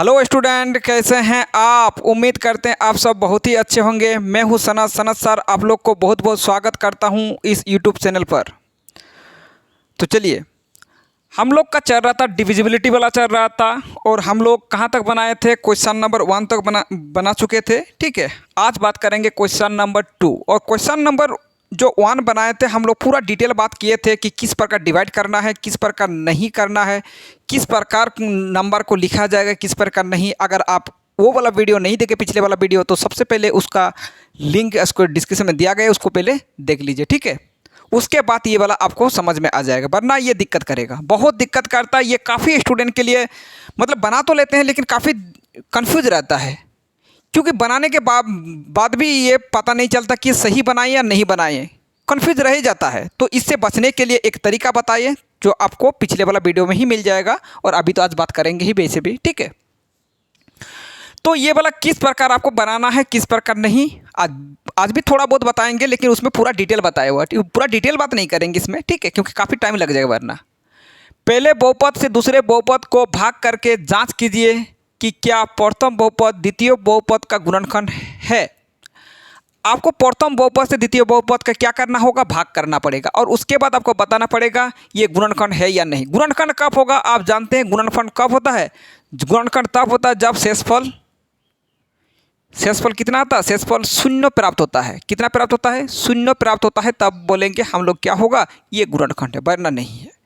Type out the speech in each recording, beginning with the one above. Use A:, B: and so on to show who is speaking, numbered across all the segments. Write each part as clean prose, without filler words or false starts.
A: Hello student, कैसे हैं आप। उम्मीद करते हैं आप सब बहुत ही अच्छे होंगे। मैं हूं सनत सर, आप लोग को बहुत बहुत स्वागत करता हूं इस यूट्यूब चैनल पर। तो चलिए, हम लोग का चल रहा था डिविजिबिलिटी वाला चल रहा था और हम लोग कहां तक बनाए थे, क्वेश्चन नंबर 1 तक बना चुके थे। ठीक है, आज बात करेंगे क्वेश्चन नंबर 2। और क्वेश्चन नंबर जो 1 बनाए थे हम लोग पूरा डिटेल बात किए थे कि किस प्रकार डिवाइड करना है, किस प्रकार नहीं करना है, किस प्रकार नंबर को लिखा जाएगा, किस प्रकार नहीं। अगर आप वो वाला वीडियो नहीं देखे, पिछले वाला वीडियो, तो सबसे पहले उसका लिंक उसको डिस्क्रिप्शन में दिया गया है, उसको पहले देख लीजिए। ठीक है, उसके बाद ये वाला आपको समझ में आ जाएगा, वरना ये दिक्कत करेगा, बहुत दिक्कत करता है ये। काफ़ी स्टूडेंट के लिए मतलब बना तो लेते हैं लेकिन काफ़ी कंफ्यूज रहता है, क्योंकि बनाने के बाद भी ये पता नहीं चलता कि सही बनाए या नहीं बनाए, कंफ्यूज रह जाता है। तो इससे बचने के लिए एक तरीका बताइए जो आपको पिछले वाला वीडियो में ही मिल जाएगा, और अभी तो आज बात करेंगे ही वैसे भी। ठीक है, तो ये वाला किस प्रकार आपको बनाना है, किस प्रकार नहीं, आज भी थोड़ा बहुत बताएंगे, लेकिन उसमें पूरा डिटेल बताया हुआ। पूरा डिटेल बात नहीं करेंगे इसमें, ठीक है, क्योंकि काफ़ी टाइम लग जाएगा वरना। पहले बहुपद से दूसरे बहुपद को भाग करके जांच कीजिए कि क्या प्रथम बहुपद द्वितीय बहुपद का गुणनखंड है। आपको प्रथम बहुपद से द्वितीय बहुपद का क्या करना होगा, भाग करना पड़ेगा, और उसके बाद आपको बताना पड़ेगा ये गुणनखंड है या नहीं। गुणनखंड कब होगा, आप जानते हैं गुणनखंड कब होता है। गुणनखंड तब होता है जब शेषफल कितना आता है, शेषफल शून्य प्राप्त होता है। कितना प्राप्त होता है, शून्य प्राप्त होता है, तब बोलेंगे हम लोग क्या होगा, ये गुणनखंड है, वरना नहीं है।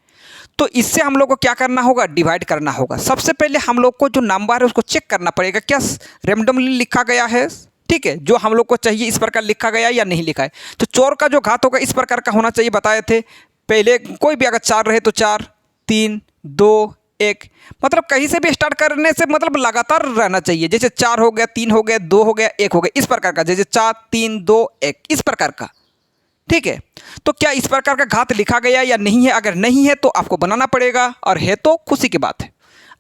A: तो इससे हम लोग को क्या करना होगा, डिवाइड करना होगा। सबसे पहले हम लोग को जो नंबर है उसको चेक करना पड़ेगा, क्या रैंडमली लिखा गया है। ठीक है, जो हम लोग को चाहिए इस प्रकार लिखा गया या नहीं लिखा है। तो चौर का जो घात होगा इस प्रकार का होना चाहिए, बताए थे पहले। कोई भी अगर 4 रहे तो 4, 3, 2, 1, मतलब कहीं से भी स्टार्ट करने से मतलब लगातार रहना चाहिए। जैसे 4 हो गया, 3 हो गया, 2 हो गया, 1 हो गया, इस प्रकार का। जैसे 4, 3, 2, 1, इस प्रकार का। ठीक है, तो क्या इस प्रकार का घात लिखा गया या नहीं है। अगर नहीं है तो आपको बनाना पड़ेगा, और है तो खुशी की बात है।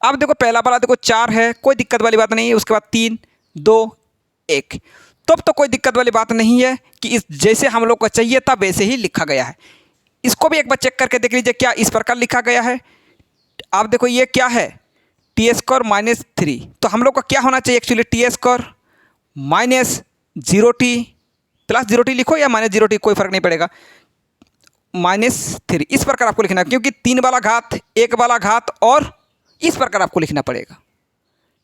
A: अब देखो पहला वाला देखो 4 है, कोई दिक्कत वाली बात नहीं है। उसके बाद 3, 2, 1, तब तो कोई दिक्कत वाली बात नहीं है कि इस जैसे हम लोग को चाहिए था वैसे ही लिखा गया है। इसको भी एक बार चेक करके देख लीजिए क्या इस प्रकार लिखा गया है। आप देखो ये क्या है, टी स्क्वायर माइनस 3। तो हम लोग का क्या होना चाहिए actually, T square minus 0t plus 0t लिखो या माइनस 0t, कोई फर्क नहीं पड़ेगा, -3। इस प्रकार आपको लिखना है, क्योंकि 3 वाला घात, 1 वाला घात, और इस प्रकार आपको लिखना पड़ेगा।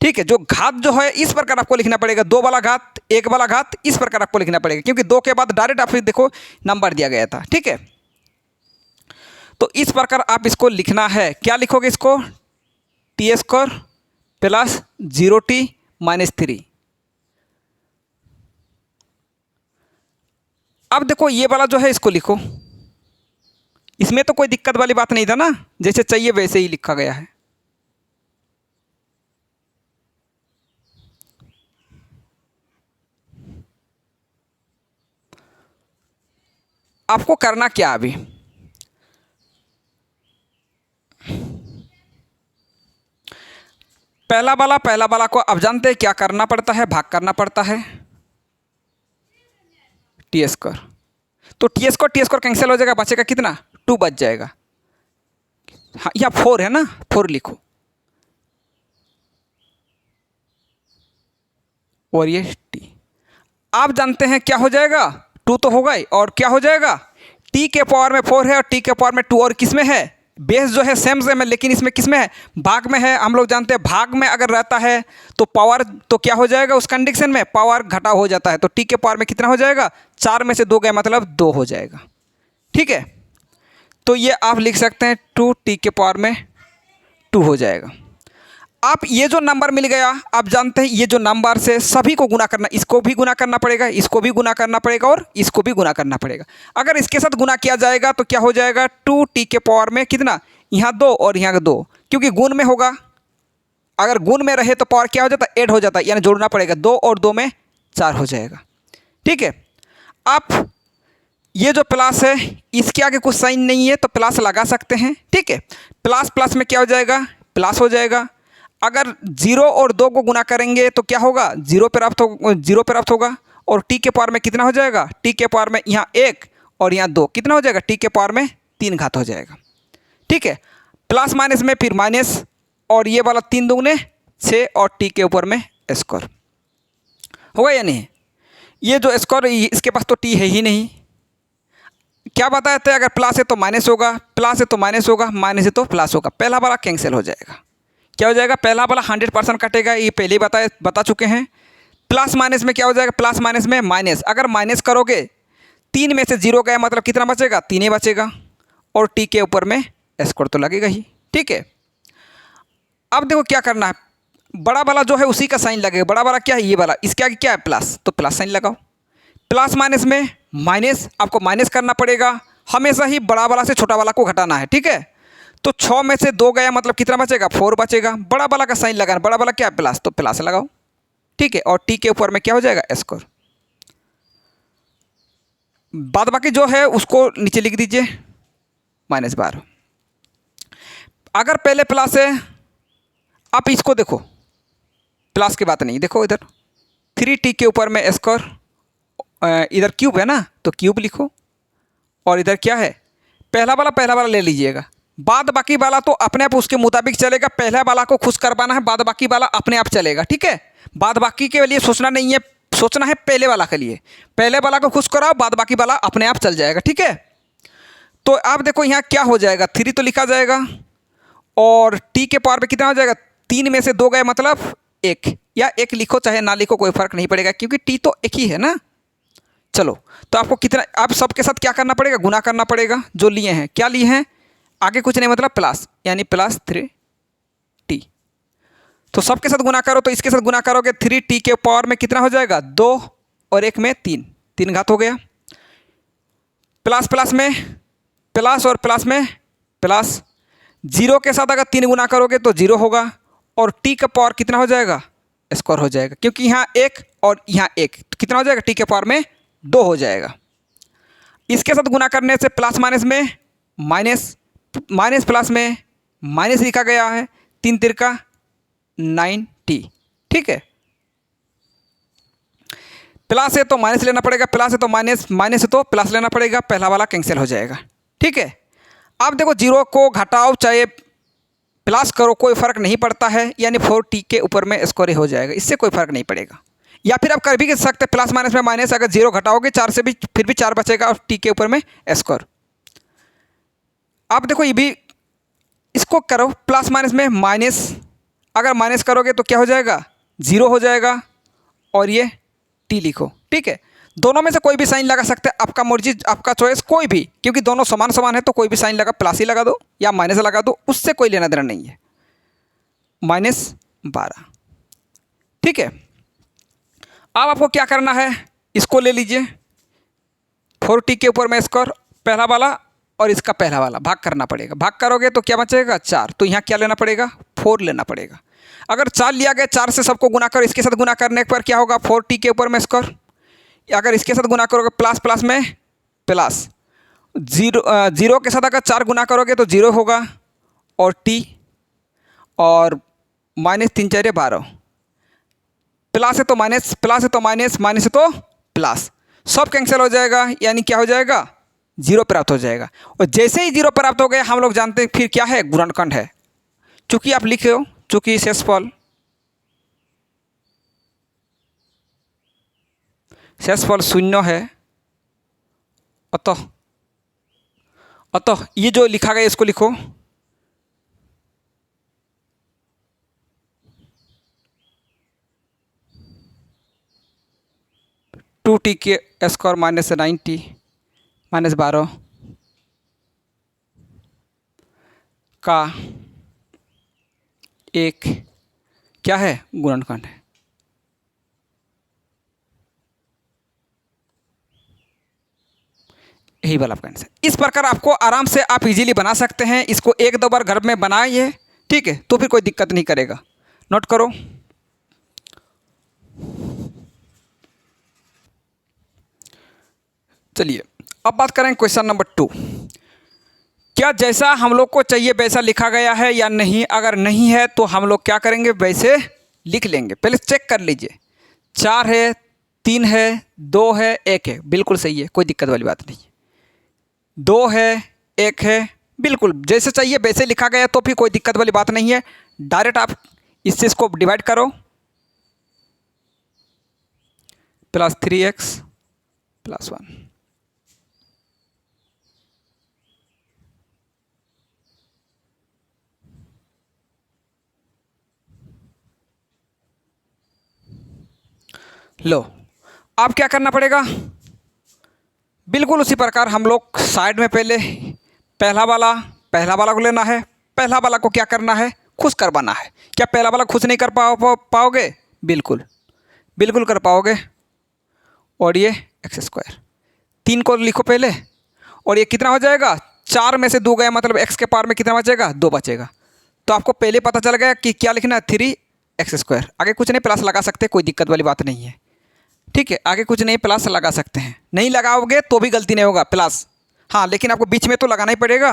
A: ठीक है, जो घात जो है इस प्रकार आपको लिखना पड़ेगा। 2 वाला घात, 1 वाला घात, इस प्रकार आपको लिखना पड़ेगा, क्योंकि 2 के बाद डायरेक्ट आप देखो नंबर दिया गया था। ठीक है, तो इस प्रकार आप इसको लिखना है। क्या लिखोगे इसको, T square plus 0t minus 3। अब देखो ये वाला जो है इसको लिखो, इसमें तो कोई दिक्कत वाली बात नहीं था ना, जैसे चाहिए वैसे ही लिखा गया है। आपको करना क्या अभी, पहला वाला को आप जानते हैं क्या करना पड़ता है, भाग करना पड़ता है टी स्क्वायर। तो टी स्क्वायर कैंसिल हो जाएगा, बचेगा कितना, 2 बच जाएगा। हाँ, यहाँ 4 है ना, 4 लिखो, और ये टी। आप जानते हैं क्या हो जाएगा, 2 तो होगा ही, और क्या हो जाएगा, टी के पावर में 4 है और टी के पावर में 2, और किस में है, बेस जो है सेम है, लेकिन इसमें किस में है, भाग में है। हम लोग जानते हैं भाग में अगर रहता है तो पावर तो क्या हो जाएगा, उस कंडीशन में पावर घटा हो जाता है। तो टी के पावर में कितना हो जाएगा, 4 में से 2 गए मतलब 2 हो जाएगा। ठीक है, तो ये आप लिख सकते हैं 2t के पावर में 2 हो जाएगा। आप ये जो नंबर मिल गया, आप जानते हैं ये जो नंबर से सभी को गुना करना, इसको भी गुना करना पड़ेगा, इसको भी गुना करना पड़ेगा, और इसको भी गुना करना पड़ेगा। अगर इसके साथ गुना किया जाएगा तो क्या हो जाएगा, 2t के पावर में कितना, यहाँ 2 और यहाँ 2, क्योंकि गुण में होगा। अगर गुण में रहे तो पावर क्या हो जाता है, ऐड हो जाता है, यानी जोड़ना पड़ेगा। 2 और 2 में 4 हो जाएगा। ठीक है, आप ये जो प्लस है इसके आगे कुछ साइन नहीं है तो प्लस लगा सकते हैं। ठीक है, प्लस प्लस में क्या हो जाएगा, प्लस हो जाएगा। अगर 0 और 2 को गुना करेंगे तो क्या होगा, 0 प्राप्त होगा, और टी के पावर में कितना हो जाएगा, टी के पावर में यहाँ 1 और यहाँ 2, कितना हो जाएगा, टी के पावर में 3 घात हो जाएगा। ठीक है, प्लस माइनस में फिर माइनस, और ये वाला 3 दूगुने 6 और टी के ऊपर में स्क्वायर होगा या नहीं। ये जो स्क्वायर इसके पास तो टी है ही नहीं। क्या बताया था, अगर प्लस है तो माइनस होगा, प्लस है तो माइनस होगा, माइनस है तो प्लस होगा। पहला वाला कैंसिल हो जाएगा। क्या हो जाएगा, पहला वाला 100% कटेगा, ये पहले ही बता चुके हैं। प्लस माइनस में क्या हो जाएगा, प्लस माइनस में माइनस। अगर माइनस करोगे 3 में से 0 गया मतलब कितना बचेगा, 3 ही बचेगा। और टी के ऊपर में स्क्वायर तो लगेगा ही। ठीक है, अब देखो क्या करना है, बड़ा वाला जो है उसी का साइन लगेगा। बड़ा वाला क्या है, ये वाला, इसके आगे क्या है, प्लस, तो प्लस साइन लगाओ। प्लस माइनस में माइनस, आपको माइनस करना पड़ेगा। हमेशा ही बड़ा वाला से छोटा वाला को घटाना है। ठीक है, तो 6 में से 2 गया मतलब कितना बचेगा, 4 बचेगा। बड़ा वाला का साइन लगाना, बड़ा वाला क्या है, प्लस, तो प्लस लगाओ। ठीक है, और टी के ऊपर में क्या हो जाएगा, स्क्वायर। बाद बाकी जो है उसको नीचे लिख दीजिए, -12। अगर पहले प्लस है, आप इसको देखो, प्लस की बात नहीं, देखो इधर 3t के ऊपर में स्क्वायर, इधर क्यूब है ना, तो क्यूब लिखो। और इधर क्या है, पहला वाला ले लीजिएगा। बाद बाकी वाला तो अपने आप उसके मुताबिक चलेगा। पहला वाला को खुश करवाना है, बाद बाकी वाला अपने आप चलेगा। ठीक है, बाद बाकी के लिए सोचना नहीं है, सोचना है पहले वाला के लिए। पहले वाला को खुश कराओ, बाद बाकी वाला अपने आप चल जाएगा। ठीक है, तो आप देखो यहाँ क्या हो जाएगा, 3 तो लिखा जाएगा और टी के पावर पे कितना हो जाएगा, 3 में से 2 गए मतलब 1, या 1 लिखो चाहे ना लिखो कोई फ़र्क नहीं पड़ेगा, क्योंकि टी तो एक ही है ना। चलो, तो आपको कितना, आप सबके साथ क्या करना पड़ेगा, गुना करना पड़ेगा। जो लिए हैं, क्या लिए हैं, आगे कुछ नहीं मतलब प्लस, यानी +3t। तो सबके साथ गुना करो, तो इसके साथ गुना करोगे 3t के पावर में कितना हो जाएगा, 2 और 1 में 3, 3 घात हो गया। प्लस प्लस में प्लस और प्लस में प्लस, 0 के साथ अगर 3 गुना करोगे तो 0 होगा। और टी का पावर कितना हो जाएगा, स्क्वायर हो जाएगा, क्योंकि यहाँ 1 और यहाँ 1, तो कितना हो जाएगा, टी के पावर में 2 हो जाएगा। इसके साथ गुना करने से प्लस माइनस में माइनस, माइनस प्लस में माइनस लिखा गया है, 3 तिरका 9t। ठीक है, प्लस है तो माइनस लेना पड़ेगा, प्लस है तो माइनस, माइनस है तो प्लस लेना पड़ेगा। पहला वाला कैंसिल हो जाएगा। ठीक है, अब देखो 0 को घटाओ चाहे प्लस करो, कोई फ़र्क नहीं पड़ता है, यानी 4t के ऊपर में स्क्वायर हो जाएगा, इससे कोई फ़र्क नहीं पड़ेगा। या फिर आप कर भी सकते प्लस माइनस में माइनस, अगर 0 घटाओगे 4 से भी फिर भी 4 बचेगा और टी के ऊपर में स्क्वायर। आप देखो ये भी, इसको करो प्लस माइनस में माइनस, अगर माइनस करोगे तो क्या हो जाएगा, 0 हो जाएगा। और ये टी लिखो। ठीक है, दोनों में से कोई भी साइन लगा सकते हैं, आपका मर्जी, आपका चॉइस, कोई भी, क्योंकि दोनों समान समान है, तो कोई भी साइन लगा, प्लस ही लगा दो या माइनस लगा दो, उससे कोई लेना देना नहीं है। -12। ठीक है, अब आपको क्या करना है, इसको ले लीजिए, 4t के ऊपर में स्क्वायर, पहला वाला और इसका पहला वाला भाग करना पड़ेगा। भाग करोगे तो क्या बचेगा, 4। तो यहाँ क्या लेना पड़ेगा, 4 लेना पड़ेगा। अगर 4 लिया गया, 4 से सबको गुना करो, इसके साथ गुना करने पर क्या होगा, 4t के ऊपर में स्क्वायर। अगर इसके साथ गुना करोगे प्लस प्लस में प्लस, 0 के साथ अगर 4 गुना करोगे तो 0 होगा। और t और -3 4 12, प्लस है तो माइनस, प्लस है तो माइनस, माइनस है तो प्लस, सब कैंसिल हो जाएगा, यानी क्या हो जाएगा, 0 प्राप्त हो जाएगा। और जैसे ही 0 प्राप्त हो गया, हम लोग जानते हैं फिर क्या है, गुणनखंड है। चूँकि आप लिखे हो, चूँकि शेषफल 0 है, अतः ये जो लिखा गया इसको लिखो, -2t के स्क्वायर -9t -12 का एक क्या है, गुणनखंड है। यही वाला आपका आंसर। इस प्रकार आपको आराम से आप इजीली बना सकते हैं। इसको 1-2 बार घर में बनाइए, ठीक है, तो फिर कोई दिक्कत नहीं करेगा। नोट करो। चलिए अब बात करें क्वेश्चन नंबर 2। क्या जैसा हम लोग को चाहिए वैसा लिखा गया है या नहीं? अगर नहीं है तो हम लोग क्या करेंगे, वैसे लिख लेंगे। पहले चेक कर लीजिए, 4 है, 3 है, 2 है, 1 है, बिल्कुल सही है, कोई दिक्कत वाली बात नहीं। 2 है, 1 है, बिल्कुल जैसे चाहिए वैसे लिखा गया, तो फिर कोई दिक्कत वाली बात नहीं है। डायरेक्ट आप इससे इसको डिवाइड करो, प्लस 3x प्लस 1। लो, अब क्या करना पड़ेगा, बिल्कुल उसी प्रकार हम लोग साइड में पहले पहला वाला को लेना है। पहला वाला को क्या करना है, खुश करवाना है। क्या पहला वाला खुश नहीं कर पाओगे? बिल्कुल बिल्कुल कर पाओगे। और ये एक्स स्क्वायर 3 को लिखो पहले, और ये कितना हो जाएगा, 4 में से 2 गया, मतलब x के पावर में कितना बचेगा, 2 बचेगा। तो आपको पहले पता चल गया कि क्या लिखना है, 3x²। आगे कुछ नहीं, प्लस लगा सकते, कोई दिक्कत वाली बात नहीं है। ठीक है, आगे कुछ नहीं, प्लस लगा सकते हैं। नहीं लगाओगे तो भी गलती नहीं होगा, प्लस। हाँ, लेकिन आपको बीच में तो लगाना ही पड़ेगा।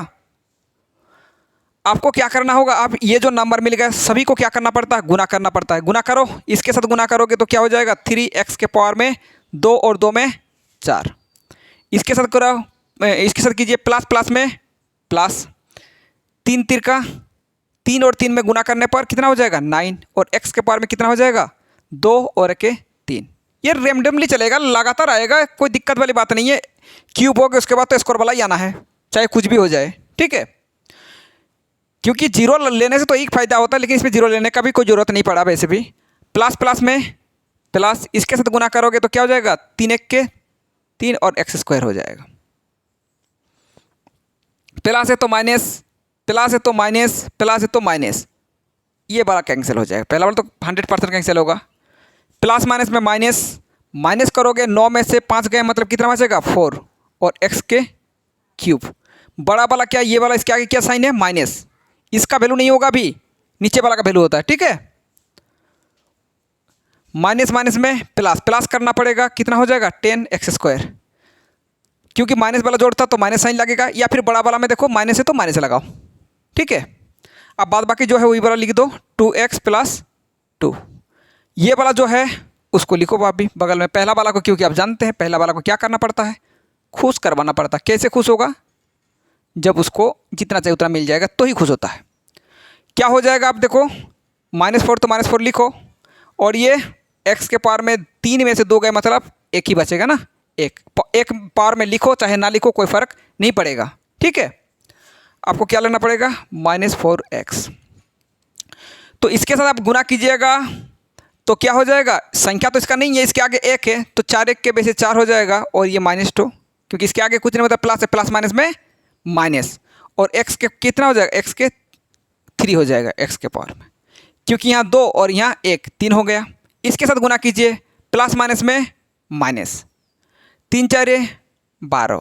A: आपको क्या करना होगा, आप ये जो नंबर मिल गए सभी को क्या करना पड़ता है, गुना करना पड़ता है। गुना करो, इसके साथ गुना करोगे तो क्या हो जाएगा, 3x के पावर में 2 और 2 में 4। इसके साथ करो, इसके साथ कीजिए प्लस प्लस में प्लस, 3 तिरका 3 और 3 में गुना करने पर कितना हो जाएगा, 9। और x के पावर में कितना हो जाएगा, 2 और 3। ये रेंडमली चलेगा, लगातार आएगा, कोई दिक्कत वाली बात नहीं है। क्यूब हो गया, उसके बाद तो स्क्वायर वाला ही आना है, चाहे कुछ भी हो जाए। ठीक है, क्योंकि जीरो लेने से तो एक फ़ायदा होता है, लेकिन इसमें जीरो लेने का भी कोई ज़रूरत नहीं पड़ा वैसे भी। प्लस प्लस में प्लस, इसके साथ गुना करोगे तो क्या हो जाएगा, 3 1 के 3 और x² हो जाएगा। प्लस है तो माइनस, प्लस है तो माइनस, प्लस है तो माइनस, ये वाला कैंसिल हो जाएगा। पहला वाला तो 100% कैंसिल होगा। प्लस माइनस में माइनस, माइनस करोगे 9 में से 5 गए, मतलब कितना बचेगा, 4 और x³। बड़ा वाला क्या, ये वाला, इसके आगे क्या साइन है, माइनस, इसका वैल्यू नहीं होगा अभी, नीचे वाला का वैल्यू होता है। ठीक है, माइनस माइनस में प्लस, प्लस करना पड़ेगा, कितना हो जाएगा, 10x²। क्योंकि माइनस वाला जोड़ता तो माइनस साइन लगेगा, या फिर बड़ा वाला में देखो माइनस है तो माइनस लगाओ। ठीक है, अब बाद बाकी जो है वही वाला लिख दो, 2x + 2। ये वाला जो है उसको लिखो आप भी बगल में, पहला वाला को, क्योंकि आप जानते हैं पहला वाला को क्या करना पड़ता है, खुश करवाना पड़ता है। कैसे खुश होगा, जब उसको जितना चाहिए उतना मिल जाएगा तो ही खुश होता है। क्या हो जाएगा, आप देखो, -4 तो -4 लिखो, और ये x के पावर में 3 में से 2 गए, मतलब 1 ही बचेगा ना। एक पावर में लिखो चाहे ना लिखो, कोई फ़र्क नहीं पड़ेगा। ठीक है, आपको क्या लेना पड़ेगा, -4x। तो इसके साथ आप गुना कीजिएगा तो क्या हो जाएगा, संख्या तो इसका नहीं है, इसके आगे 1 है तो 4 1 के वैसे 4 हो जाएगा, और ये -2, क्योंकि इसके आगे कुछ नहीं होता, प्लस है, प्लस माइनस में माइनस। और x के कितना हो जाएगा, x के 3 हो जाएगा, x के पावर में, क्योंकि यहाँ 2 और यहाँ 1, 3 हो गया। इसके साथ गुना कीजिए, प्लस माइनस में माइनस, 3 4 12,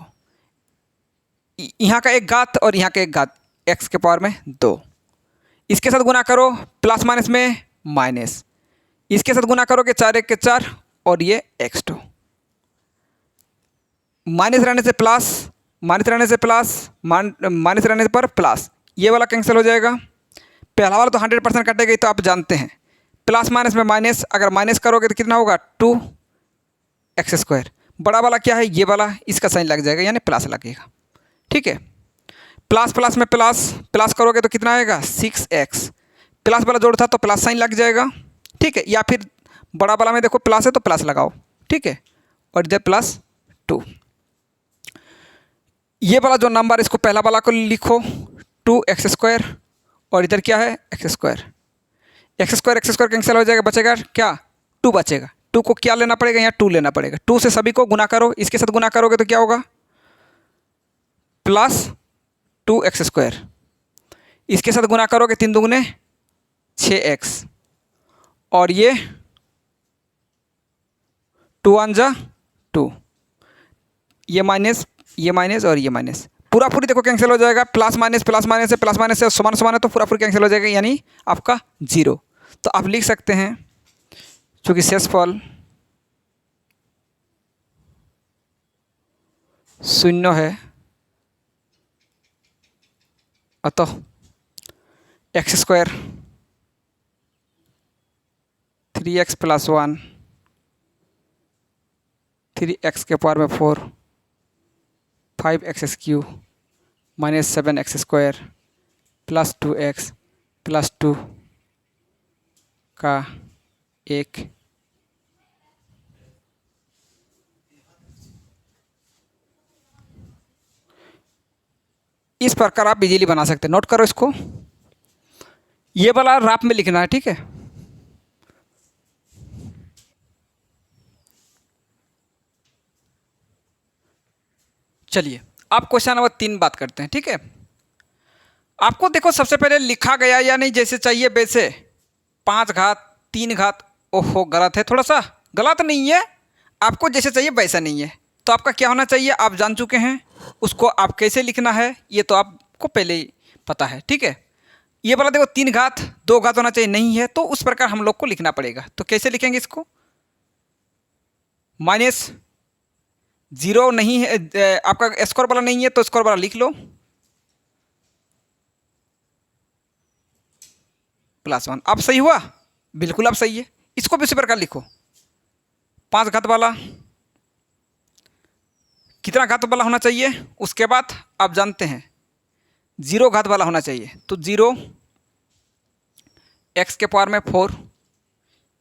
A: यहाँ का 1 घात और यहाँ का 1 घात, x के पावर में 2। इसके साथ गुना करो, प्लस माइनस में माइनस, इसके साथ गुना करोगे 4 1 के 4, और ये x2। माइनस रहने से प्लस, माइनस रहने से प्लस, माइनस रहने पर प्लस, ये वाला कैंसिल हो जाएगा। पहला वाला तो 100% कटेगा, तो आप जानते हैं। प्लस माइनस में माइनस, अगर माइनस करोगे तो कितना होगा, 2x²। बड़ा वाला क्या है, ये वाला, इसका साइन लग जाएगा, यानी प्लस लगेगा। ठीक है, प्लस प्लस में प्लस, प्लस करोगे तो कितना आएगा, 6x। प्लस वाला जोड़ था तो प्लस साइन लग जाएगा। ठीक है, या फिर बड़ा वाला में देखो प्लस है तो प्लस लगाओ। ठीक है, और इधर +2। ये वाला जो नंबर, इसको पहला वाला को लिखो 2x², और इधर क्या है, x²। x² कैंसिल हो जाएगा, बचेगा क्या, 2 बचेगा। 2 को क्या लेना पड़ेगा, यहाँ 2 लेना पड़ेगा। 2 से सभी को गुना करो, इसके साथ गुना करोगे तो क्या होगा, +2x²। इसके साथ गुना करोगे 3 दूगुने 6x, और ये 2 1 जा 2, ये माइनस, ये माइनस और ये माइनस, पूरा पूरी देखो कैंसिल हो जाएगा। प्लस माइनस से प्लस माइनस से समान समान है, तो पूरा पूरी कैंसिल हो जाएगा, यानी आपका 0। तो आप लिख सकते हैं, चूँकि शेषफल 0 है, अतः x² 3x + 1, 3x के पावर में 4, 5x³ -7x² + 2x + 2 का एक इस प्रकार आप इजीली बना सकते हैं। नोट करो इसको, ये वाला राप में लिखना है, ठीक है। चलिए अब क्वेश्चन नंबर 3 बात करते हैं, ठीक है। आपको देखो सबसे पहले लिखा गया या नहीं जैसे चाहिए वैसे 5 घात 3 घात, ओहो गलत है, थोड़ा सा गलत नहीं है, आपको जैसे चाहिए वैसा नहीं है। तो आपका क्या होना चाहिए, आप जान चुके हैं, उसको आप कैसे लिखना है ये तो आपको पहले ही पता है, ठीक है। ये वाला देखो 3 घात 2 घात होना चाहिए, नहीं है, तो उस प्रकार हम लोग को लिखना पड़ेगा। तो कैसे लिखेंगे इसको, माइनस 0 नहीं है, आपका स्क्वायर वाला नहीं है तो स्क्वायर वाला लिख लो, +1। अब सही हुआ, बिल्कुल अब सही है। इसको भी उसी प्रकार लिखो, 5 घात वाला कितना घात वाला होना चाहिए, उसके बाद आप जानते हैं 0 घात वाला होना चाहिए, तो 0 x के पावर में 4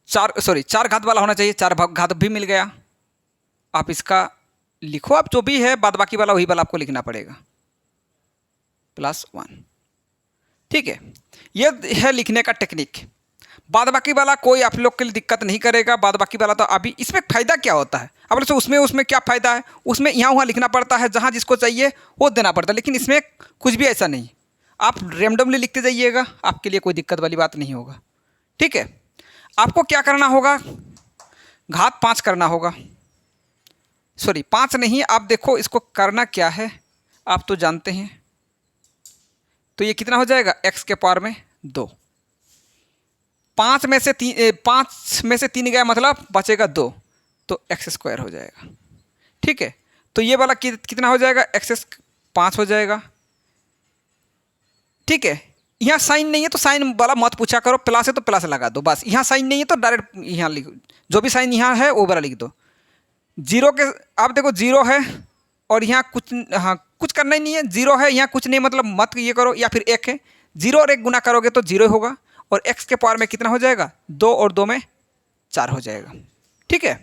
A: 4 घात वाला होना चाहिए, 4 घात भी मिल गया। आप इसका लिखो, आप जो भी है बाद बाकी वाला वही वाला आपको लिखना पड़ेगा, +1, ठीक है। ये है लिखने का टेक्निक। बाद बाकी वाला कोई आप लोग के लिए दिक्कत नहीं करेगा, बाद बाकी वाला तो अभी इसमें फ़ायदा क्या होता है, अब तो उसमें क्या फ़ायदा है, उसमें यहाँ वहाँ लिखना पड़ता है, जहाँ जिसको चाहिए वो देना पड़ता है, लेकिन इसमें कुछ भी ऐसा नहीं, आप रेंडमली लिखते जाइएगा, आपके लिए कोई दिक्कत वाली बात नहीं होगा, ठीक है। आपको क्या करना होगा, घात 5 करना होगा, सॉरी 5 नहीं, आप देखो इसको करना क्या है, आप तो जानते हैं। तो ये कितना हो जाएगा, x के पावर में 2, 5 में से 3 गया मतलब बचेगा 2, तो x² हो जाएगा, ठीक है। तो ये वाला कितना हो जाएगा, x 5 हो जाएगा, ठीक है। यहाँ साइन नहीं है तो साइन वाला मत पूछा करो, प्लस है तो प्लस लगा दो बस, यहाँ साइन नहीं है तो डायरेक्ट यहाँ लिखो, जो भी साइन यहाँ है वो वाला लिख दो। 0 के आप देखो 0 है और यहाँ कुछ, हाँ कुछ करना ही नहीं है, 0 है यहाँ कुछ नहीं, मतलब मत ये करो, या फिर 1 है, 0 और 1 गुना करोगे तो 0 होगा, और x के पावर में कितना हो जाएगा, 2 और 2 में 4 हो जाएगा, ठीक है।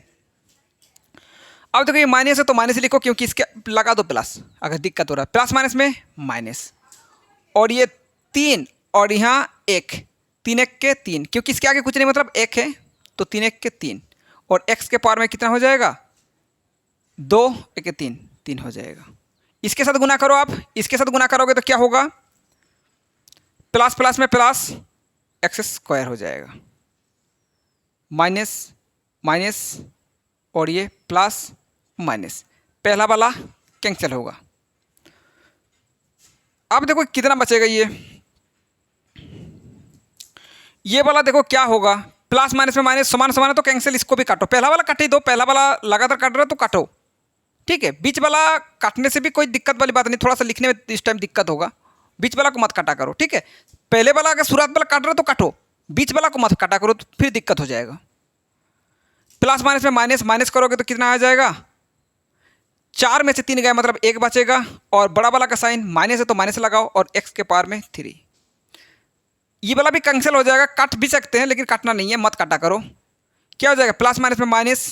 A: अब देखो ये माइनस है तो माइनस लिखो, क्योंकि इसके लगा दो प्लस, अगर दिक्कत हो रहा है, प्लस माइनस में माइनस, और ये 3 और यहाँ 1, 3 1 के 3, क्योंकि इसके आगे कुछ नहीं मतलब 1 है, तो 3 1 के 3, और x के पावर में कितना हो जाएगा, 2 1 के 3, 3 हो जाएगा। इसके साथ गुना करो, आप इसके साथ गुना करोगे तो क्या होगा, प्लस प्लस में प्लस x² हो जाएगा, माइनस माइनस, और ये प्लस माइनस, पहला वाला कैंसिल होगा। अब देखो कितना बचेगा, ये वाला देखो क्या होगा, प्लस माइनस में माइनस समान समान है तो कैंसिल, इसको भी काटो, पहला वाला काट ही दो, पहला वाला लगातार काट रहा है तो काटो, ठीक है। बीच वाला काटने से भी कोई दिक्कत वाली बात नहीं, थोड़ा सा लिखने में इस टाइम दिक्कत होगा, बीच वाला को मत काटा करो, ठीक है। पहले वाला अगर शुरुआत वाला काट रहे हो तो काटो, बीच वाला को मत काटा करो, तो फिर दिक्कत हो जाएगा। प्लस माइनस में माइनस माइनस करोगे तो कितना आ जाएगा, 4 में से 3 गया मतलब 1 बचेगा, और बड़ा वाला का साइन माइनस है तो माइनस लगाओ, और x के पावर में 3, ये वाला भी कैंसिल हो जाएगा, काट भी सकते हैं लेकिन काटना नहीं है, मत काटा करो। क्या हो जाएगा, प्लस माइनस में माइनस,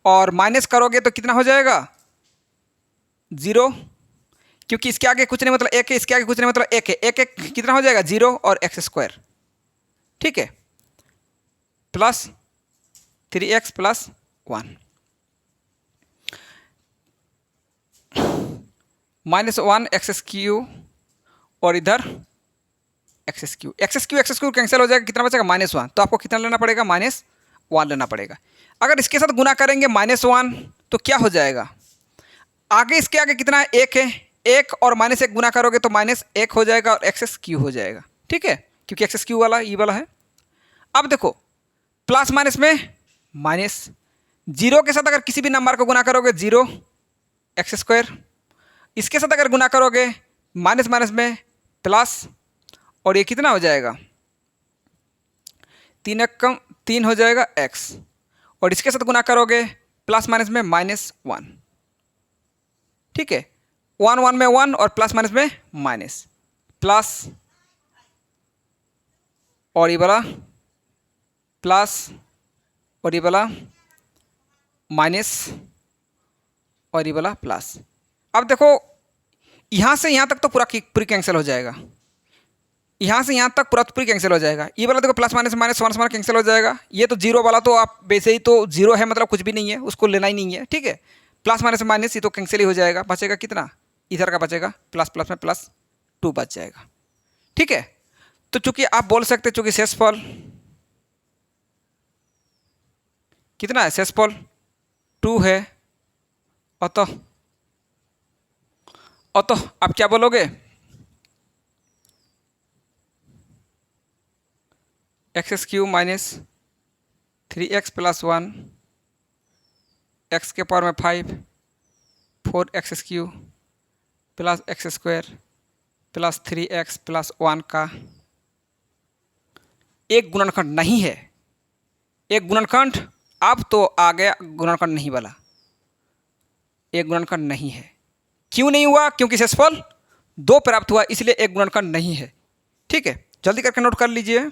A: और माइनस करोगे तो कितना हो जाएगा, 0, क्योंकि इसके आगे कुछ नहीं मतलब 1 है, इसके आगे कुछ नहीं मतलब 1 है, 1 1 कितना हो जाएगा, 0 और x², ठीक है, प्लस 3x + 1 -1 x³ और इधर x³ कैंसिल हो जाएगा, कितना बचेगा, -1, तो आपको कितना लेना पड़ेगा, -1 लेना पड़ेगा। अगर इसके साथ गुना करेंगे -1 तो क्या हो जाएगा, आगे इसके आगे कितना है, 1 है, 1 और -1 गुना करोगे तो -1 हो जाएगा और x³ हो जाएगा, ठीक है, क्योंकि x³ वाला ये वाला है। अब देखो प्लस माइनस में माइनस, 0 के साथ अगर किसी भी नंबर को गुना करोगे 0 x², इसके साथ अगर गुना करोगे माइनस माइनस में प्लस, और ये कितना हो जाएगा, 3 1 कम 3 हो जाएगा x, और इसके साथ गुना करोगे प्लस माइनस में -1, ठीक है, 1 1 में 1 और प्लस माइनस में माइनस, प्लस और ये वाला प्लस और ये वाला माइनस और ये वाला प्लस। अब देखो यहाँ से यहाँ तक तो पूरी कैंसिल हो जाएगा, यहाँ से यहाँ तक पूरी कैंसिल हो जाएगा। ये वाला देखो plus minus minus minus minus cancel हो जाएगा। ये तो जीरो वाला तो आप वैसे ही तो जीरो है, मतलब कुछ भी नहीं है, उसको लेना ही नहीं है, ठीक है। प्लस माइनस माइनस ये तो कैंसिल ही हो जाएगा, बचेगा कितना, इधर का बचेगा प्लस प्लस में प्लस 2 बच जाएगा, ठीक है। तो चूंकि आप बोल सकते चूंकि शेषफल कितना है, शेषफल 2 है, अतः आप क्या बोलोगे, x³ माइनस 3x + 1 x के पावर में 5 4x³ plus x² plus 3x + 1 का एक गुणनखंड नहीं है। एक गुणनखंड अब तो आ गया, गुणनखंड नहीं वाला, एक गुणनखंड नहीं है। क्यों नहीं हुआ, क्योंकि शेषफल 2 प्राप्त हुआ, इसलिए एक गुणनखंड नहीं है, ठीक है। जल्दी करके नोट कर लीजिए।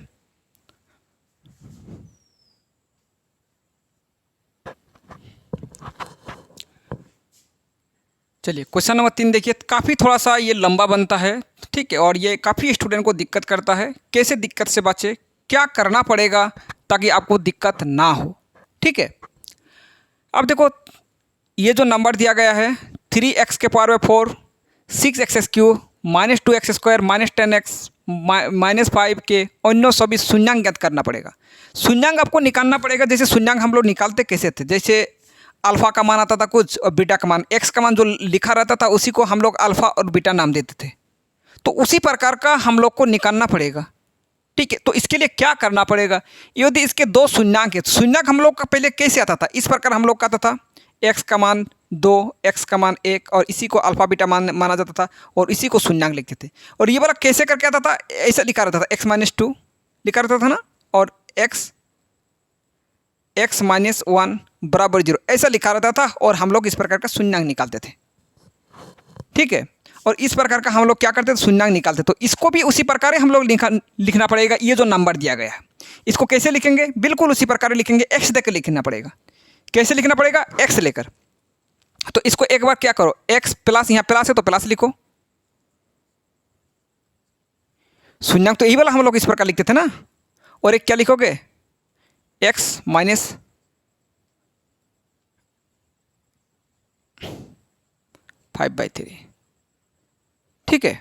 A: चलिए क्वेश्चन नंबर 3 देखिए, काफ़ी थोड़ा सा ये लंबा बनता है, ठीक है, और ये काफ़ी स्टूडेंट को दिक्कत करता है। कैसे दिक्कत से बचे, क्या करना पड़ेगा ताकि आपको दिक्कत ना हो, ठीक है। अब देखो ये जो नंबर दिया गया है 3x के पावर में 4 6x³ minus 2x² minus 10x minus 5 के अन्य सभी शून्यांक ज्ञात करना पड़ेगा। शून्यांक आपको निकालना पड़ेगा। जैसे शून्यांक हम लोग निकालते कैसे थे, जैसे अल्फ़ा का मान आता था कुछ और बीटा का मान, एक्स का मान जो लिखा रहता था उसी को हम लोग अल्फ़ा और बीटा नाम देते थे। तो उसी प्रकार का हम लोग को निकालना पड़ेगा, ठीक है। तो इसके लिए क्या करना पड़ेगा, यदि इसके 2 शून्यांक है, शून्यांक हम लोग का पहले कैसे आता था, इस प्रकार हम लोग का आता था x का मान 2 x का मान 1 और इसी को अल्फ़ा बीटा माना जाता था और इसी को शून्यांक लिखते थे। और ये वाला कैसे करके आता था, ऐसा लिखा रहता था x - 2 लिखा रहता था ना, और x -1 बराबर 0 ऐसा लिखा रहता था, और हम लोग इस प्रकार का शून्यांक निकालते थे, ठीक है। और इस प्रकार का हम लोग क्या करते थे, शून्यांक निकालते। तो इसको भी उसी प्रकार हम लोग लिखना पड़ेगा। ये जो नंबर दिया गया है इसको कैसे लिखेंगे, बिल्कुल उसी प्रकार लिखेंगे, x देकर लिखना पड़ेगा। कैसे लिखना पड़ेगा, x लेकर। तो इसको एक बार क्या करो, x प्लस, यहाँ प्लस है तो प्लस लिखो, शून्यांक तो यही वाला हम लोग इस प्रकार लिखते थे ना। और एक क्या लिखोगे, x माइनस 5/3, ठीक है।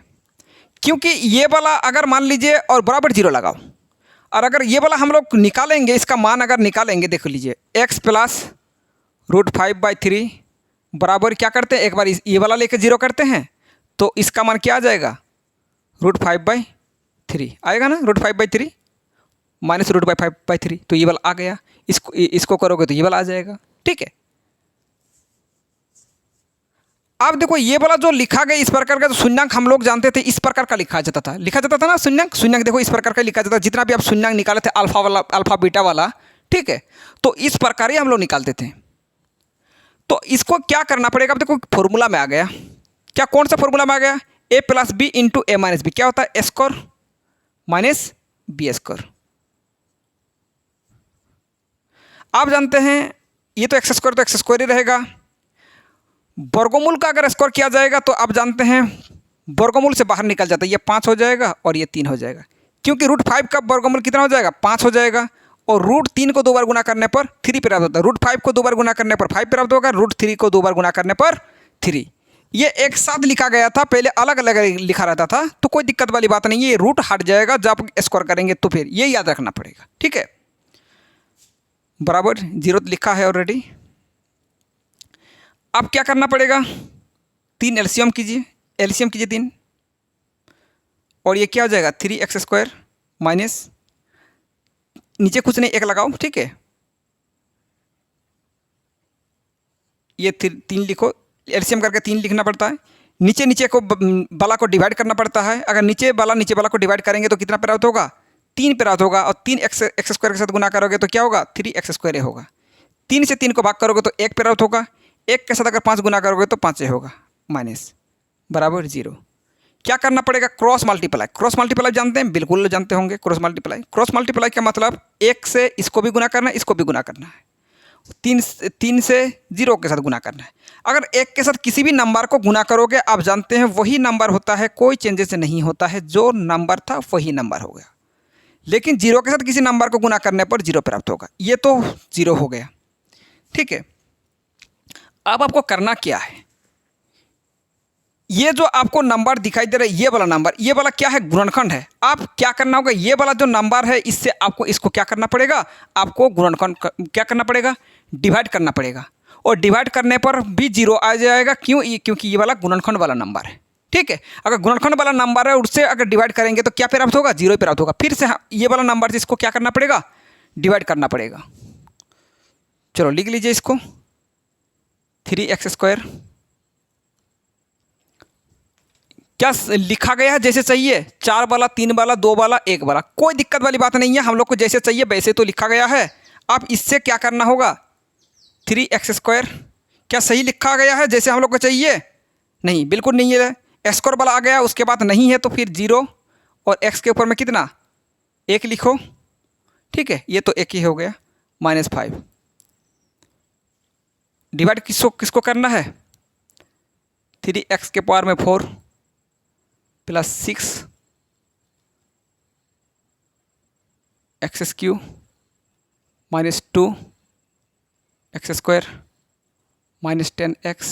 A: क्योंकि ये वाला अगर मान लीजिए और बराबर 0 लगाओ, और अगर ये वाला हम लोग निकालेंगे, इसका मान अगर निकालेंगे, देख लीजिए x प्लस √5/3 बराबर क्या करते हैं, एक बार ये वाला लेकर 0 करते हैं तो इसका मान क्या आ जाएगा, √5/3 आएगा ना, √5/3 माइनस √5/3, तो ये वाला आ गया। इसको करोगे तो ये वाला आ जाएगा, ठीक है। अब देखो ये वाला जो लिखा गया इस प्रकार का, जो शून्यांक हम लोग जानते थे इस प्रकार का लिखा जाता था ना शून्यांक देखो इस प्रकार का लिखा जाता था। जितना भी आप शून्यांक निकाले थे अल्फा वाला, अल्फा बीटा वाला, ठीक है, तो इस प्रकार ही हम लोग निकालते थे। तो इसको क्या करना पड़ेगा, अब देखो फॉर्मूला में आ गया, क्या कौन सा फॉर्मूला में आ गया, a + b × a - b, क्या होता है, a² माइनस b²। आप जानते हैं ये तो x² तो x² ही रहेगा। वर्गमूल का अगर स्क्वायर किया जाएगा तो आप जानते हैं वर्गमूल से बाहर निकल जाता है, ये 5 हो जाएगा और ये 3 हो जाएगा, क्योंकि √5 का वर्गमूल कितना हो जाएगा, 5 हो जाएगा। और √3 को 2 बार गुना करने पर 3 प्राप्त होता है, √5 को 2 बार गुना करने पर 5 प्राप्त होगा, √3 को 2 बार गुना करने पर 3। ये एक साथ लिखा गया था, पहले अलग अलग लिखा रहता था, तो कोई दिक्कत वाली बात नहीं है, ये रूट हट जाएगा जब आप स्क्वायर करेंगे तो फिर ये याद रखना पड़ेगा, ठीक है। बराबर 0 लिखा है ऑलरेडी। अब क्या करना पड़ेगा, 3 एलसीएम कीजिए, 3, और ये क्या हो जाएगा 3x² माइनस, नीचे कुछ नहीं 1 लगाओ, ठीक है, ये 3 लिखो, एलसीएम करके 3 लिखना पड़ता है। नीचे को वाला को डिवाइड करना पड़ता है, अगर नीचे वाला को डिवाइड करेंगे तो कितना प्राप्त होगा, 3 प्राप्त होगा, और 3x² के साथ गुना करोगे तो क्या होगा, 3x² होगा। 3 से 3 को भाग करोगे तो 1 प्राप्त होगा, 1 के साथ अगर 5 गुना करोगे तो 5 होगा, माइनस बराबर 0। क्या करना पड़ेगा, क्रॉस मल्टीप्लाई। क्रॉस मल्टीप्लाई जानते हैं, बिल्कुल जानते होंगे क्रॉस मल्टीप्लाई। क्रॉस मल्टीप्लाई का मतलब 1 से इसको भी गुना करना है, इसको भी गुना करना है, 3 से 0 के साथ गुना करना है। अगर 1 के साथ किसी भी नंबर को गुना करोगे, आप जानते हैं वही नंबर होता है, कोई चेंजेस नहीं होता है, जो नंबर था वही नंबर हो गया। लेकिन 0 के साथ किसी नंबर को गुना करने पर 0 प्राप्त होगा। ये तो 0 हो गया, ठीक है। अब आपको करना क्या है, ये जो आपको नंबर दिखाई दे रहा है, ये वाला नंबर, ये वाला क्या है, गुणनखंड है। आप क्या करना होगा, ये वाला जो नंबर है इससे आपको इसको क्या करना पड़ेगा, आपको गुणनखंड क्या करना पड़ेगा, डिवाइड करना पड़ेगा। और डिवाइड करने पर भी 0 आ जाएगा, क्यों, क्योंकि ये वाला गुणनखंड वाला नंबर है, ठीक है। अगर गुणनखंड वाला नंबर है, उससे अगर डिवाइड करेंगे तो क्या प्राप्त होगा, 0 प्राप्त होगा। फिर से ये वाला नंबर से इसको क्या करना पड़ेगा, डिवाइड करना पड़ेगा। चलो लिख लीजिए इसको, 3x² क्या लिखा गया है जैसे चाहिए, 4 वाला, 3 वाला, 2 वाला, 1 वाला, कोई दिक्कत वाली बात नहीं है। हम लोग को जैसे चाहिए वैसे तो लिखा गया है। अब इससे क्या करना होगा, 3x² क्या सही लिखा गया है जैसे हम लोग को चाहिए, नहीं, बिल्कुल नहीं है। स्क्वायर वाला आ गया, उसके बाद नहीं है, तो फिर 0 और x के ऊपर में कितना, 1 लिखो, ठीक है। ये तो 1 ही हो गया, -5। डिवाइड किसको किसको करना है, 3x के पावर में 4 प्लस 6 x³ -2 x² -10x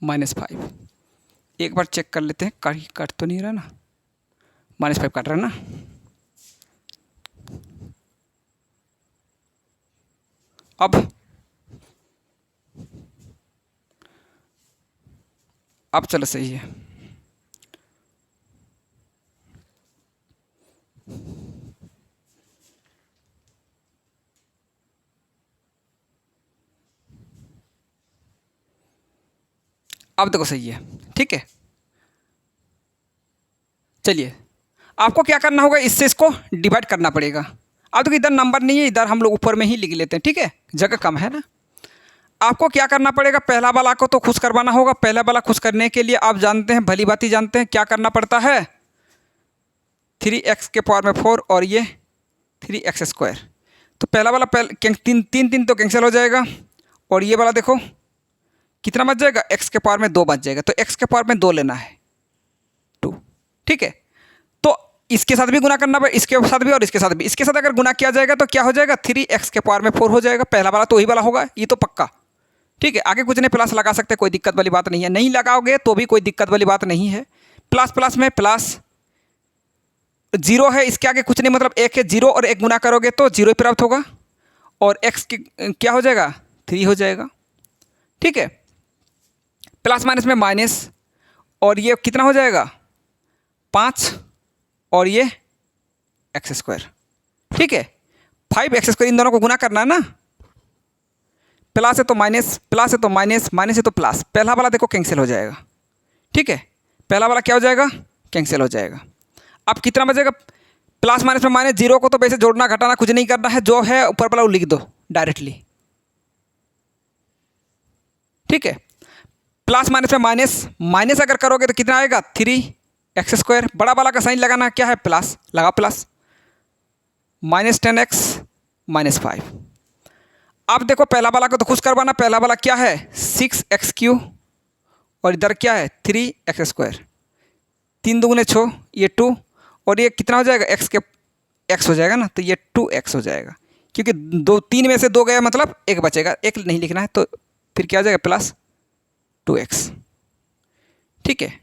A: -5। एक बार चेक कर लेते हैं, कट तो नहीं रहा ना, -5 कट रहा ना। अब चलो सही है। अब देखो सही है, ठीक है। चलिए आपको क्या करना होगा, इससे इसको डिवाइड करना पड़ेगा। अब देखो इधर नंबर नहीं है, इधर हम लोग ऊपर में ही लिख लेते हैं, ठीक है, जगह कम है ना। आपको क्या करना पड़ेगा, पहला वाला को तो खुश करवाना होगा। पहला वाला खुश करने के लिए आप जानते हैं, भली बात ही जानते हैं, क्या करना पड़ता है, 3x के पावर में 4 और ये 3x²। तो पहला वाला तीन तो कैंसिल हो जाएगा, और ये वाला देखो कितना बच जाएगा, x के पावर में 2 बच जाएगा। तो x के पावर में 2 लेना है, 2, ठीक है। तो इसके साथ भी गुना करना पड़ेगा, इसके साथ भी और इसके साथ भी। इसके साथ अगर गुना किया जाएगा तो क्या हो जाएगा, 3x के पावर में 4 हो जाएगा। पहला वाला तो वही वाला होगा, ये तो पक्का, ठीक है। आगे कुछ नहीं, प्लस लगा सकते, कोई दिक्कत वाली बात नहीं है। नहीं लगाओगे तो भी कोई दिक्कत वाली बात नहीं है। प्लस प्लस में प्लस, 0 है, इसके आगे कुछ नहीं, मतलब 1 है, 0 और 1 गुना करोगे तो 0 ही प्राप्त होगा, और x क्या हो जाएगा, 3 हो जाएगा, ठीक है। प्लस माइनस में माइनस, और ये कितना हो जाएगा, 5, और ये x², ठीक है। 5x², इन दोनों को गुना करना है ना, प्लस है तो माइनस, प्लस है तो माइनस, माइनस है तो प्लस। पहला वाला देखो कैंसिल हो जाएगा, ठीक है। पहला वाला क्या हो जाएगा, कैंसिल हो जाएगा। अब कितना बचेगा, प्लस माइनस में माइनस, 0 को तो वैसे जोड़ना घटाना कुछ नहीं करना है, जो है ऊपर वाला वो लिख दो डायरेक्टली, ठीक है। प्लस माइनस में माइनस, माइनस अगर करोगे तो कितना आएगा, 3x²। बड़ा वाला का साइन लगाना क्या है, प्लस लगा, प्लस -10x -5। अब देखो पहला वाला को तो खुश करवाना, पहला वाला क्या है, 6x³ और इधर क्या है, 3x²। 3 दूगुने 6, ये 2, और ये कितना हो जाएगा, x हो जाएगा ना, तो ये 2x हो जाएगा, क्योंकि 3 में से 2 गया, मतलब 1 बचेगा, 1 नहीं लिखना है, तो फिर क्या हो जाएगा, प्लस 2x, ठीक है।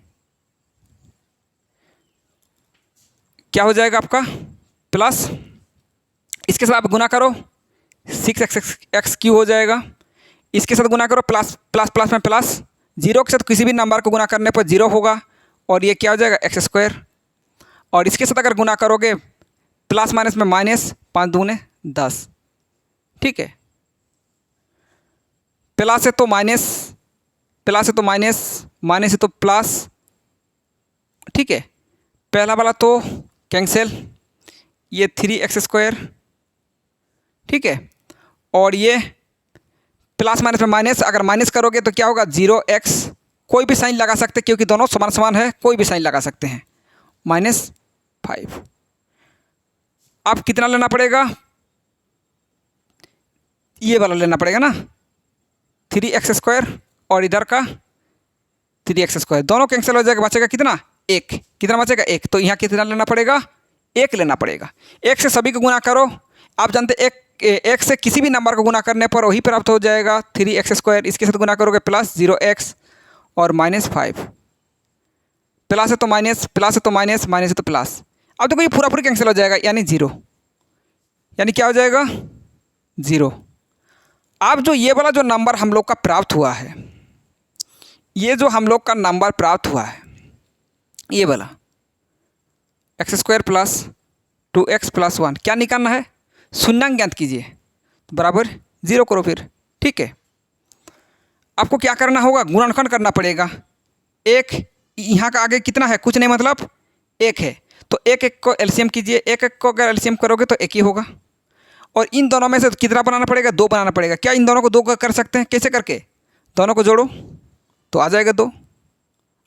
A: क्या हो जाएगा आपका, प्लस, इसके साथ आप गुना करो, 6x³ हो जाएगा। इसके साथ गुना करो, प्लस प्लस प्लस में प्लस, 0 के साथ किसी भी नंबर को गुना करने पर 0 होगा, और ये क्या हो जाएगा, x²। और इसके साथ अगर गुना करोगे, प्लस माइनस में माइनस, 5 दूने 10, ठीक है। प्लस है तो माइनस, प्लस है तो माइनस, माइनस है तो प्लस, ठीक है। पहला वाला तो कैंसिल, ये 3x², ठीक है। और ये प्लस माइनस में माइनस, अगर माइनस करोगे तो क्या होगा, 0x कोई भी साइन लगा सकते हैं क्योंकि दोनों समान समान है, कोई भी साइन लगा सकते हैं। -5 अब कितना लेना पड़ेगा, ये वाला लेना पड़ेगा ना, 3x² और इधर का 3x², दोनों कैंसिल हो जाएगा, बचेगा कितना, 1। कितना बचेगा, 1। तो यहाँ कितना लेना पड़ेगा, 1 लेना पड़ेगा। 1 से सभी को गुना करो, आप जानते हैं 1 से किसी भी नंबर को गुना करने पर वही प्राप्त हो जाएगा 3x²। इसके साथ गुना करोगे प्लस 0x और -5, प्लस है तो माइनस, प्लस है तो माइनस, माइनस है तो प्लस। अब देखो ये पूरा पूरी कैंसिल हो जाएगा, यानी 0, यानी क्या हो जाएगा, 0। अब जो ये वाला जो नंबर हम लोग का प्राप्त हुआ है, ये जो हम लोग का नंबर प्राप्त हुआ है, ये वाला x² + 2x + 1 क्या निकालना है, शून्यांक ज्ञात कीजिए, तो बराबर 0 करो फिर। ठीक है, आपको क्या करना होगा, गुणनखंड करना पड़ेगा। 1 यहाँ का आगे कितना है, कुछ नहीं मतलब 1 है, तो 1 को एलसीएम कीजिए। 1 को अगर एलसीएम करोगे तो 1 ही होगा। और इन दोनों में से कितना बनाना पड़ेगा, 2 बनाना पड़ेगा। क्या इन दोनों को 2 कर सकते हैं, कैसे करके, दोनों को जोड़ो तो आ जाएगा 2,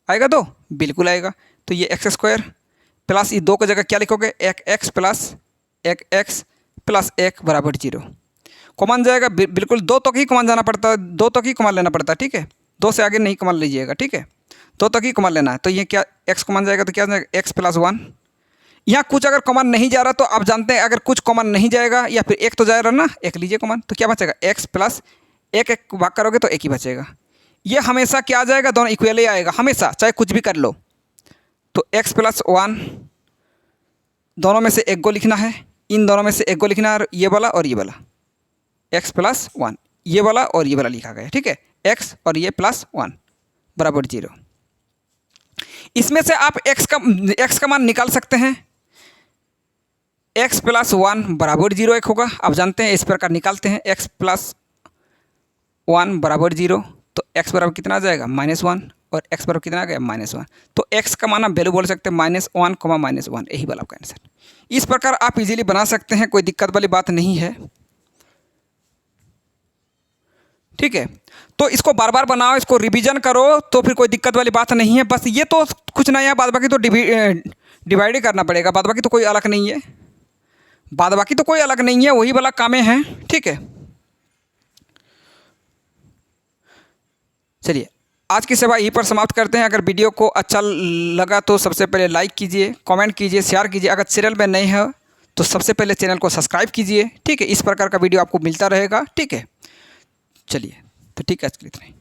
A: आएगा 2, बिल्कुल आएगा। तो ये x² प्लस ये 2 की जगह क्या लिखोगे, 1x + 1x + 1 बराबर 0। कॉमन जाएगा, बिल्कुल 2 तक ही कॉमन जाना पड़ता है, 2 तक ही कॉमन लेना पड़ता है। ठीक है, 2 से आगे नहीं कॉमन लीजिएगा। ठीक है, 2 तक ही कॉमन लेना है। तो ये क्या, x कॉमन जाएगा तो क्या जाएगा, x + 1। यहाँ कुछ अगर कॉमन नहीं जा रहा तो आप जानते हैं, अगर कुछ कॉमन नहीं जाएगा या फिर 1 तो जा रहा ना, 1 लीजिए कॉमन, तो क्या बचेगा, x + 1 1 भाग करोगे तो 1 ही बचेगा। ये हमेशा क्या आ जाएगा, दोनों इक्वल ही आएगा हमेशा, चाहे कुछ भी कर लो। तो x + 1 दोनों में से 1 को लिखना है, इन दोनों में से 1 को लिखना है, ये वाला और ये वाला, x + 1 ये वाला और ये वाला लिखा गया। ठीक है, x और ये +1 बराबर 0। इसमें से आप x का मान निकाल सकते हैं। x + 1 बराबर 0 1 होगा, आप जानते हैं, इस प्रकार निकालते हैं। x + 1 बराबर 0, तो x बराबर कितना आ जाएगा, -1, और x बराबर कितना आ गया, -1। तो x का मान आप वैल्यू बोल सकते हैं -1, -1, यही वाला आपका आंसर। इस प्रकार आप इजीली बना सकते हैं, कोई दिक्कत वाली बात नहीं है। ठीक है, तो इसको बार बार बनाओ, इसको रिवीजन करो, तो फिर कोई दिक्कत वाली बात नहीं है। बस ये तो कुछ नहीं है, बाद बाकी तो डिवाइड ही करना पड़ेगा, बाद बाकी तो कोई अलग नहीं है, बाद बाकी तो कोई अलग नहीं है, वही वाला कामें हैं। ठीक है, चलिए आज की सेवा यहीं पर समाप्त करते हैं। अगर वीडियो को अच्छा लगा तो सबसे पहले लाइक कीजिए, कमेंट कीजिए, शेयर कीजिए। अगर चैनल में नए हैं तो सबसे पहले चैनल को सब्सक्राइब कीजिए। ठीक है, इस प्रकार का वीडियो आपको मिलता रहेगा। ठीक है, चलिए तो ठीक है, आज के लिए इतना ही।